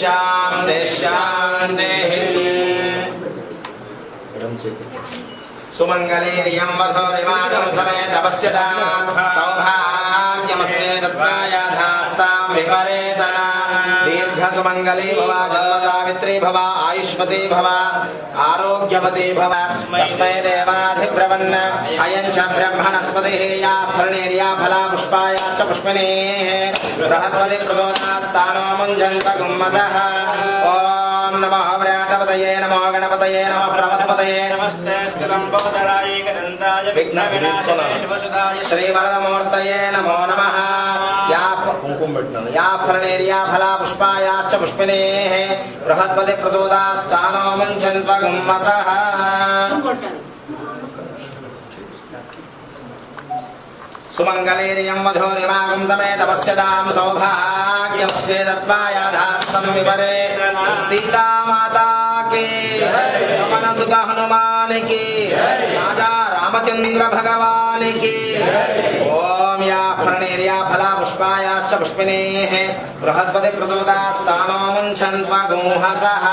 शान्तिः शान्तिः सुमङ्गलीर्यं वधूरिमाणं समेतपस्यता सौभाग्यमस्ये तत्त्वायाधास्तां विपरेतना दीर्घसुमङ्गली भव जन्मदावित्री भव आयुष्मती भव आरोग्यवती भव तस्मै देवाधिब्रवन् अयं च ब्रह्मणस्पतिः या फलनेर्या फला पुष्पाया च पुष्पिणीः बृहस्पति प्रचोदयात्स्थानो मुञ्जन्त गुम्मसः ॐ नमः व्रातपतये नमो गणपतये नमः प्रमथपतये नमस्ते स्कलम्बोदराय गदन्ताय विघ्नविनाशाय शुभसुदाय श्रीवरदमूर्तये नमो नमः या कुंकुम పెట్టినాను या फलनेर्या फला पुष्पायाश्च पुष्पिणीः बृहस्पति प्रचोदयात्स्थानो मुञ्जन्त गुम्मसः सुमङ्गलीर्यं वधूरिमागं समेतपस्यतां सौभाग्यमस्ये तत्त्वायाधास्तं विपरेतना सीता माता की पवनसुत हनुमान की राजा रामचंद्र भगवान की ओम या फलनेर्या फला पुष्पायाश्च पुष्पिणीः बृहस्पति प्रचोदयात्स्थानो मुञ्चन्त्वा गुंहसः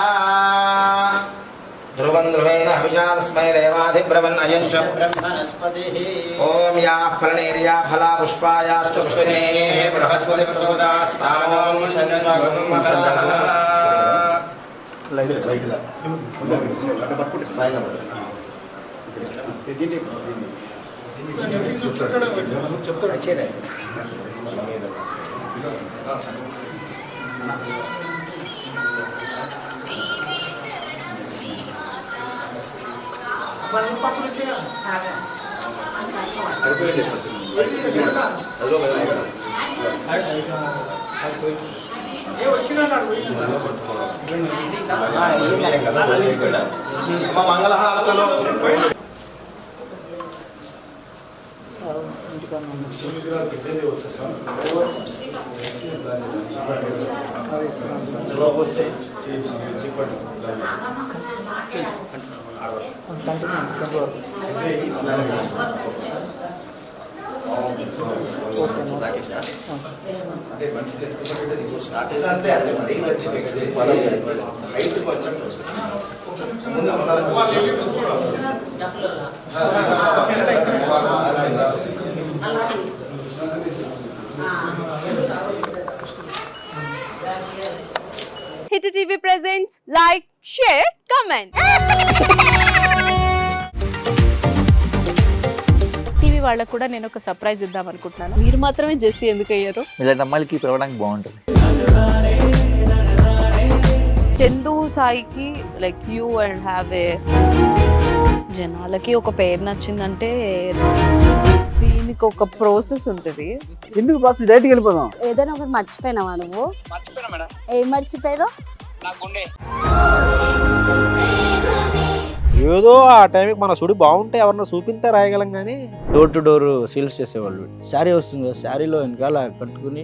ध्रुवं ध्रुवेण हविषा तस्मै देवाधिब्रवन् अयं च ब्रह्मणस्पतिः ॐ या फलनेर्या फला पुष्पायाश्च पुष्पिणीः बृहस्पति प्रचोदयात्स्थानो मुञ्चन्त्वा गुंहसः మంగళహారతలో Hit TV presents like, share, comment. TV వాళ్ళకు కూడా నేను ఒక సర్ప్రైజ్ ఇద్దాం అనుకుంటున్నాను. మీరు మాత్రమే జెస్సీ ఎందుకు అయ్యారు? ఇలాంటి అమ్మాయిలకి పిలవడానికి బాగుంటుంది. చందు సాయికి like you and have a జనాలకి ఒక పేరు నచ్చిందంటే దీనికి ఒక ప్రాసెస్ ఉంటుంది. ఎందుకు ప్రాసెస్ డైరెక్ట్‌గా వెళ్ళిపోదాం. ఏదైనా ఒకటి మర్చిపోయినావా నువ్వు? మర్చిపోయినా మేడం. ఏం మర్చిపోయావు? నా గుండె. ఏదో ఆ టైంకి మన సుడి బాగుంటే ఎవరన్నా చూపిస్తే రాయగలం కానీ డోర్ టు డోర్ సేల్స్ చేసేవాళ్ళు. శారీ వస్తుంది, శారీలో వెనకాల కట్టుకుని